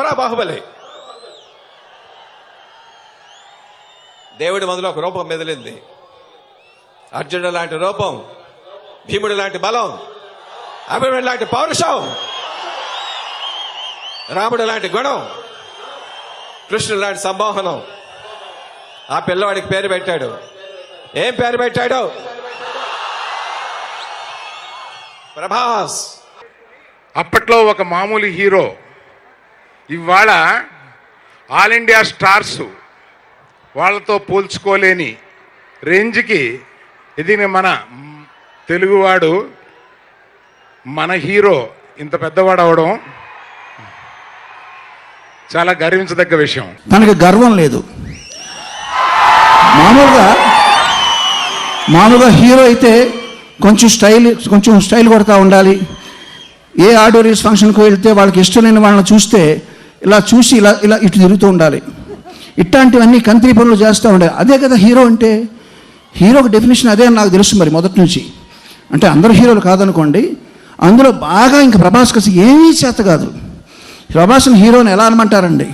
ఎవరా బాహుబలి? దేవుడి మొదలు ఒక రూపం మెదిలింది. అర్జునుడు లాంటి రూపం, భీముడు లాంటి బలం, అభిమన్యుడు లాంటి పౌరుషం, రాముడు లాంటి గుణం, కృష్ణుడు లాంటి సంమోహనం. ఆ పిల్లవాడికి పేరు పెట్టాడు. ఏం పేరు పెట్టాడు? ప్రభాస్. అప్పట్లో ఒక మామూలు హీరో ఇవాళ ఆల్ ఇండియా స్టార్స్ వాళ్ళతో పోల్చుకోలేని రేంజ్కి ఎదిగిన మన తెలుగువాడు, మన హీరో ఇంత పెద్దవాడు అవడం చాలా గర్వించదగ్గ విషయం. తనకి గర్వం లేదు. మామూలుగా హీరో అయితే కొంచెం స్టైల్ కొడతా ఉండాలి. ఏ ఆడిటోరియస్ ఫంక్షన్కి వెళ్తే వాళ్ళకి ఇష్టం లేని వాళ్ళని చూస్తే ఇలా చూసి ఇలా ఇలా ఇటు తిరుగుతూ ఉండాలి. ఇట్లాంటివన్నీ కంత్రి పనులు చేస్తూ ఉండాలి. అదే కదా హీరో అంటే. హీరోకి డెఫినేషన్ అదే అని నాకు తెలుసు మరి మొదటి నుంచి. అంటే అందరు హీరోలు కాదనుకోండి, అందులో బాగా ఇంకా ప్రభాస్ kasi ఏమీ చేత కాదు. ప్రభాస్ని హీరోని ఎలా అనమంటారండి?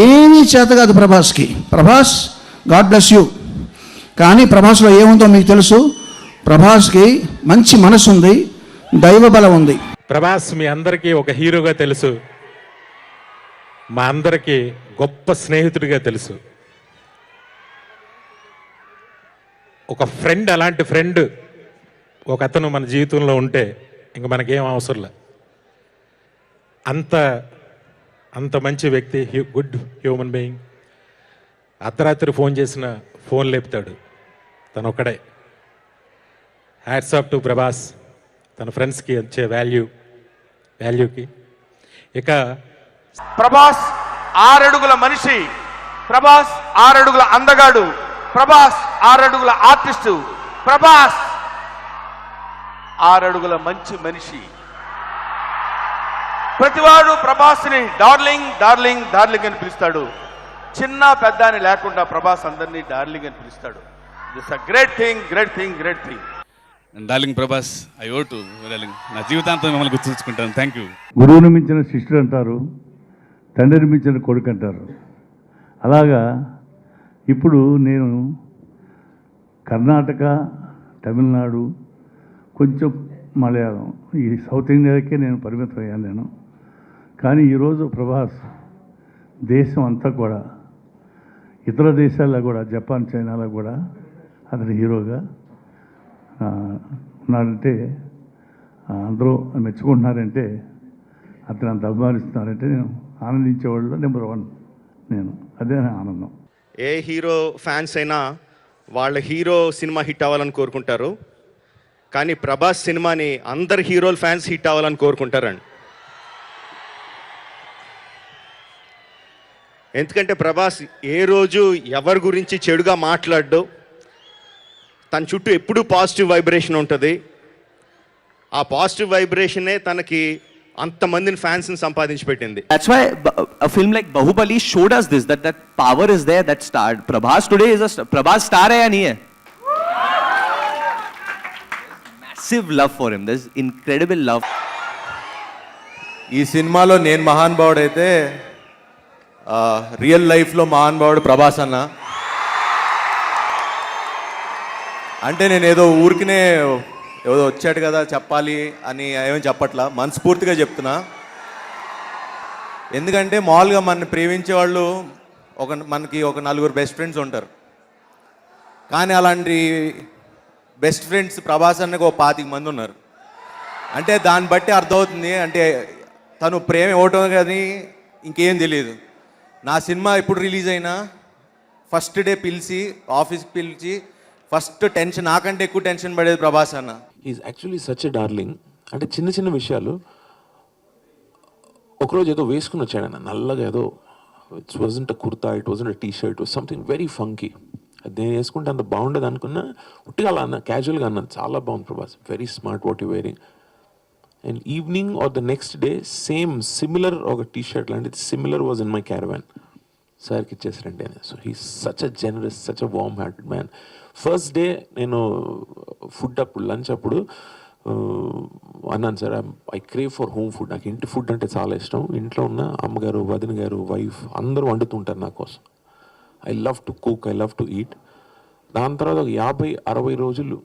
ఏమీ చేత కాదు ప్రభాస్కి. Prabhas god bless you. కానీ ప్రభాస్లో ఏముందో మీకు తెలుసు. ప్రభాస్కి మంచి మనసు ఉంది, దైవ బలం ఉంది. ప్రభాస్ మీ అందరికీ ఒక హీరోగా తెలుసు, మా అందరికీ గొప్ప స్నేహితుడిగా తెలుసు. ఒక ఫ్రెండ్, అలాంటి ఫ్రెండ్ ఒక అతను మన జీవితంలో ఉంటే ఇంక మనకేం అవసరంలే. అంత మంచి వ్యక్తి, గుడ్ హ్యూమన్ బీయింగ్. అర్ధరాత్రి ఫోన్ చేసిన ఫోన్ లేపుతాడు తను ఒక్కడే. Hats off to Prabhas. తన ఫ్రెండ్స్కి వచ్చే వాల్యూకి. ఇక ప్రభాస్ 6 అడుగుల మనిషి, ప్రభాస్ 6 అడుగుల అందగాడు, ప్రభాస్ 6 అడుగుల ఆర్టిస్టు, ప్రభాస్ 6 అడుగుల మంచి మనిషి. ప్రతివాడు ప్రభాస్ని డార్లింగ్ డార్లింగ్ డార్లింగ్ అని పిలుస్తాడు. చిన్న పెద్ద అని లేకుండా ప్రభాస్ అందరినీ డార్లింగ్ అని పిలుస్తాడు. This a great thing, great thing, great thing. Darling Prabhas, I owe to darling. నా జీవితాంతం మిమ్మల్ని గుర్తుంచుకుంటాను. Thank you. గురువుని మించిన శిష్యుడు అంటారు, తండ్రిని మించిన కొడుకు అంటారు. అలాగా ఇప్పుడు నేను కర్ణాటక, తమిళనాడు, కొంచెం మలయాళం, ఈ సౌత్ ఇండియాకే నేను పరిమితం అయ్యాను నేను. కానీ ఈరోజు ప్రభాస్ దేశం అంతా కూడా, ఇతర దేశాల్లో కూడా, జపాన్, చైనాలో కూడా అతని హీరోగా ఉన్నాడంటే, అందరూ మెచ్చుకుంటున్నారంటే, అతను అంత అభిమానిస్తున్నారంటే నేను ఆనందించేవాళ్ళు నెంబర్ 1 నేను. అదే నా ఆనందం. ఏ హీరో ఫ్యాన్స్ అయినా వాళ్ళ హీరో సినిమా హిట్ అవ్వాలని కోరుకుంటారు. కానీ ప్రభాస్ సినిమాని అందరు హీరోల ఫ్యాన్స్ హిట్ అవ్వాలని కోరుకుంటారండి. ఎందుకంటే ప్రభాస్ ఏ రోజు ఎవరి గురించి చెడుగా మాట్లాడ్డు. తన చుట్టూ ఎప్పుడూ పాజిటివ్ వైబ్రేషన్ ఉంటుంది. ఆ పాజిటివ్ వైబ్రేషనే తనకి అంతమందిని ఫ్యాన్స్ని సంపాదించి పెట్టింది. That's why a film like Bahubali showed us this, that power is there, that star. Prabhas today is a Prabhas star hai ya nahi hai? Massive love for him. There's incredible love. ఈ సినిమాలో నేను మహానుభావుడు అయితే real లైఫ్లో మహానుభావుడు ప్రభాస్ అన్న. అంటే నేను ఏదో ఊరికినే ఏదో వచ్చాడు కదా చెప్పాలి అని ఏమేమి చెప్పట్లా, మనస్ఫూర్తిగా చెప్తున్నా. ఎందుకంటే మామూలుగా మనని ప్రేమించే వాళ్ళు మనకి ఒక 4 బెస్ట్ ఫ్రెండ్స్ ఉంటారు. కానీ అలాంటి బెస్ట్ ఫ్రెండ్స్ ప్రభాస్ అన్నకు ఒక 25 మంది ఉన్నారు. అంటే దాన్ని బట్టి అర్థమవుతుంది, అంటే తను ప్రేమ ఇవ్వటం కానీ ఇంకేం తెలియదు. నా సినిమా ఎప్పుడు రిలీజ్ అయినా ఫస్ట్ డే పిలిచి, ఆఫీస్కి పిలిచి, ఫస్ట్ టెన్షన్, నాకంటే ఎక్కువ టెన్షన్ పడేది ప్రభాస్ అన్న. Is actually such a darling. అంటే చిన్న చిన్న విషయాలు, ఒకరోజు ఏదో వేసుకుని వచ్చాడు ఆయన నల్లగా, ఏదో it's wasn't a kurta, it wasn't a T shirt, something very funky. అది నేను వేసుకుంటే అంత బాగుండేది అనుకున్నా, ఉట్టిగా అలా అన్న, క్యాజువల్గా అన్నాను, చాలా బాగుంది Prabhas, very smart what you wearing. And evening or the next day same similar ఒక టీ షర్ట్ లాంటిది similar was in my caravan, సార్కి ఇచ్చేసారండి ఆయన. So he such a generous, such a warm hearted man. First day నేను food అప్పుడు, lunch అప్పుడు అన్నాను sir I crave for home food. నాకు ఇంటి ఫుడ్ అంటే చాలా ఇష్టం. ఇంట్లో ఉన్న అమ్మగారు, వదిన గారు, వైఫ్ అందరూ వండుతుంటారు నా కోసం. I love to cook, I love to eat. దాని తర్వాత ఒక 50-60 రోజులు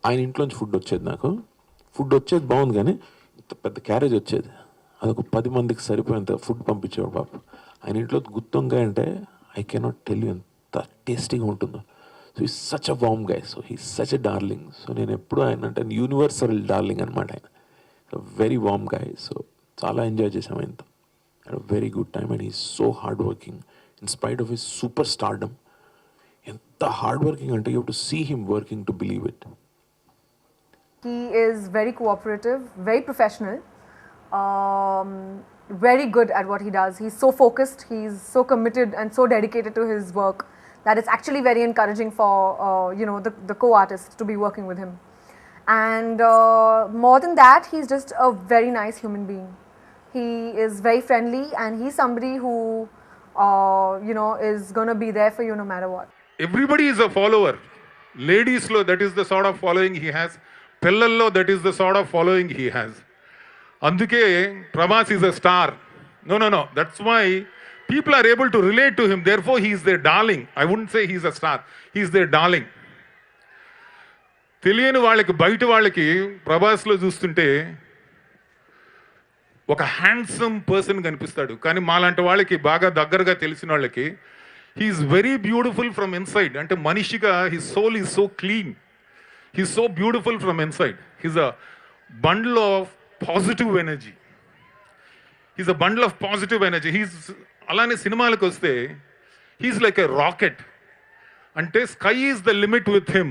ఆయన ఇంట్లోంచి ఫుడ్ వచ్చేది. నాకు ఫుడ్ వచ్చేది బాగుంది, కానీ ఇంత పెద్ద క్యారేజ్ వచ్చేది. అదొక 10 మందికి సరిపోయేంత ఫుడ్ పంపించేవాడు పాప. ఆయన ఇంట్లో గుత్తొంకాయ అంటే ఐ కెనాట్ టెల్ యూ ఎంత టేస్టీగా ఉంటుందో. So is such a warm guy, so he such a darling. So నేను ఎప్పుడు ఆయన అంటే యూనివర్సల్ డార్లింగ్ అనమాట ఆయన. Very warm guy. సో చాలా ఎంజాయ్ చేసాం ఆయనతో. And very good time. And he's so hard working in spite of his super stardom. ఎంత హార్డ్ వర్కింగ్ అంటే you to see him working to believe it. He is very cooperative, very professional, very good at what he does. He's so focused, he's so committed and so dedicated to his work that it's actually very encouraging for the co-artists to be working with him. And more than that, he's just a very nice human being. He is very friendly, and he's somebody who is going to be there for you no matter what. Everybody is a follower. Ladies lo that is the sort of following he has. Pillల్లో that is the sort of following he has. అందుకే Prabhas is a star. No. That's why people are able to relate to him. Therefore, he is their darling. I wouldn't say he is a star. He is their darling. తెలియని వాళ్ళకి, బయట వాళ్ళకి ప్రభాస్లో చూస్తుంటే ఒక handsome person కనిపిస్తాడు. కానీ మాలాంటి వాళ్ళకి, బాగా దగ్గరగా తెలిసిన వాళ్ళకి, he's very beautiful from inside. అంటే మనిషిగా his soul is so clean. He's so beautiful from inside. He's a bundle of positive energy. He's a bundle of positive energy. అలానే సినిమాలకు వస్తే he's like a rocket. అంటే sky is the limit with him.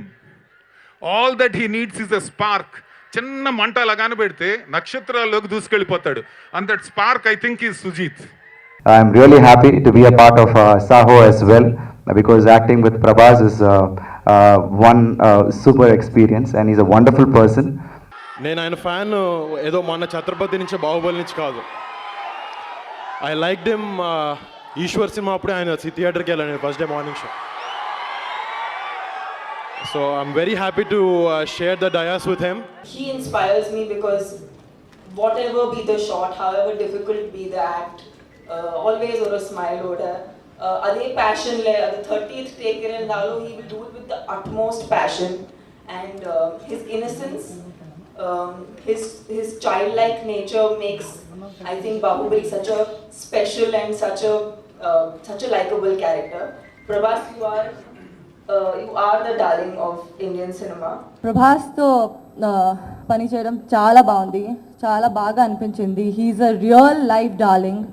All that he needs is a spark. చిన్న మంట అలాగానే పెడితే నక్షత్రాల్లోకి దూసుకెళ్ళిపోతాడు. And that spark, I think, is Sujit. I'm really happy to be a part of Saho as well, because acting with Prabhas is one super experience, and he's a wonderful person. నేను ఆయన fan ఏదో మొన్న ఛత్రపతి నుంచి, బాహుబలి నుంచి కాదు. I like them. Eeshwar cinema అప్పుడే ఆయన థియేటర్కి వెళ్ళాను first day morning show. So I'm very happy to share the days with him. He inspires me because whatever be the shot, however difficult be the act, always or a smile order. Adhe passion le the 30th take in nalo he will do it with the utmost passion, and his innocence, his childlike nature makes, I think, Bahubali such a special and such a likable character. Prabhas, you are the darling of Indian cinema. Prabhas తో పని చేయడం చాలా బాగుంది, చాలా బాగా అనిపించింది. He is a real life darling.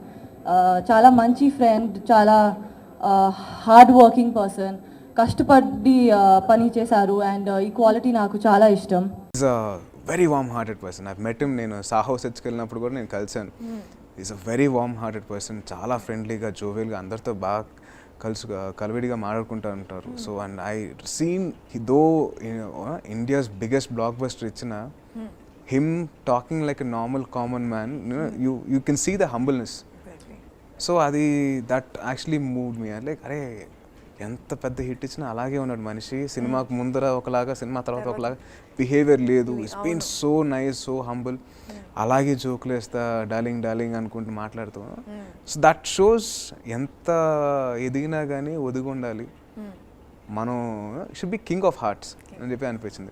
చాలా మంచి ఫ్రెండ్, చాలా హార్డ్ వర్కింగ్ పర్సన్. కష్టపడి పని చేశారు, అండ్ ఈ క్వాలిటీ నాకు చాలా ఇష్టం. He's a very warm-hearted person. I've met him. నేను సాహో సెట్స్కి వెళ్ళినప్పుడు కూడా నేను కలిసాను. He's a very warm-hearted person. చాలా ఫ్రెండ్లీగా, జోవియల్గా, అందరితో బాగా కలివిడిగా మాట్లాడుకుంటూ ఉంటారు. So and I seen though India's biggest blockbuster ఇచ్చిన him talking like a normal common man. You can see the humbleness. So అది that actually moved me. Like అరే ఎంత పెద్ద హిట్ ఇచ్చినా అలాగే ఉన్నాడు మనిషి. సినిమాకు ముందర ఒకలాగా, సినిమా తర్వాత ఒకలాగా బిహేవియర్ లేదు. It's been so nice, so humble. అలాగే జోకులు వేస్తా, డార్లింగ్ డార్లింగ్ అనుకుంటూ మాట్లాడుతూ. సో దట్ షోస్ ఎంత ఎదిగినా కానీ ఒదిగి ఉండాలి మనం. Should be king of hearts అని చెప్పి అనిపించింది.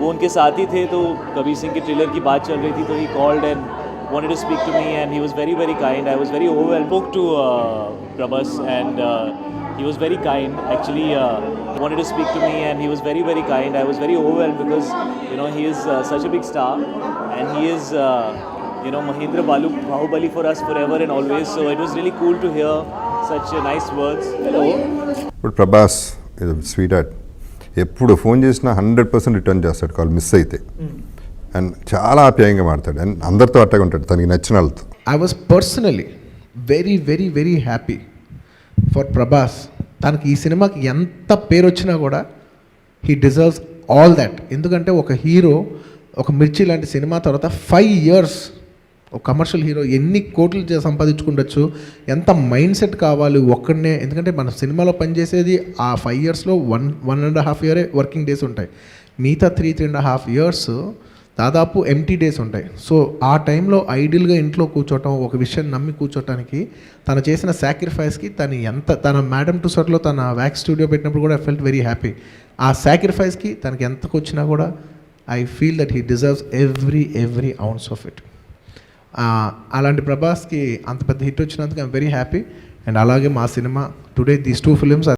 वो उनके साथ ही थे, तो कबीर सिंह के ट्रेलर की बात चल रही थी, तो he called and wanted to speak to me, and he was very, very kind. I was very overwhelmed. Spoke to Prabhas, and he was very kind. Actually, wanted to speak to me, and he was very, very kind. I was very overwhelmed because, he is such a big star, and he is, Mahendra Bahubali for us forever and always. So it was really cool to hear such nice words. Hello. But Prabhas is a sweetheart. ఎప్పుడు phone చేసినా 100% return చేస్తాడు call miss అయితే. And చాలా ఆప్యాయంగా మాట్లాడు, and అందరితో అట్టగా ఉంటాడు తనకి నచ్చిన వాళ్ళతో. I was personally very very very happy for Prabhas. తనకి ఈ సినిమాకి ఎంత పేరు వచ్చినా కూడా హీ డిజర్వ్స్ ఆల్ దట్. ఎందుకంటే ఒక హీరో ఒక మిర్చి లాంటి సినిమా తర్వాత 5 years ఒక కమర్షియల్ హీరో ఎన్ని కోట్లు సంపాదించుకుండొచ్చు, ఎంత మైండ్ సెట్ కావాలి ఒక్కడనే. ఎందుకంటే మన సినిమాలో పనిచేసేది ఆ 5 yearsలో 1.5 year వర్కింగ్ డేస్ ఉంటాయి. మిగతా 3.5 years దాదాపు ఎంటీ డేస్ ఉంటాయి. సో ఆ టైంలో ఐడియల్గా ఇంట్లో కూర్చోవటం, ఒక విషయం నమ్మి కూర్చోటానికి తను చేసిన సాక్రిఫైస్కి తన మేడమ్ టు సర్లో తన వ్యాక్స్ స్టూడియో పెట్టినప్పుడు కూడా ఐ ఫెల్ట్ వెరీ హ్యాపీ. ఆ సాక్రిఫైస్కి తనకి ఎంతకు వచ్చినా కూడా I feel that he deserves every ounce of it. అలాంటి ప్రభాస్కి అంత పెద్ద హిట్ వచ్చినందుకు ఐఎమ్ వెరీ హ్యాపీ. అండ్ అలాగే మా సినిమా టుడే దీస్ 2 films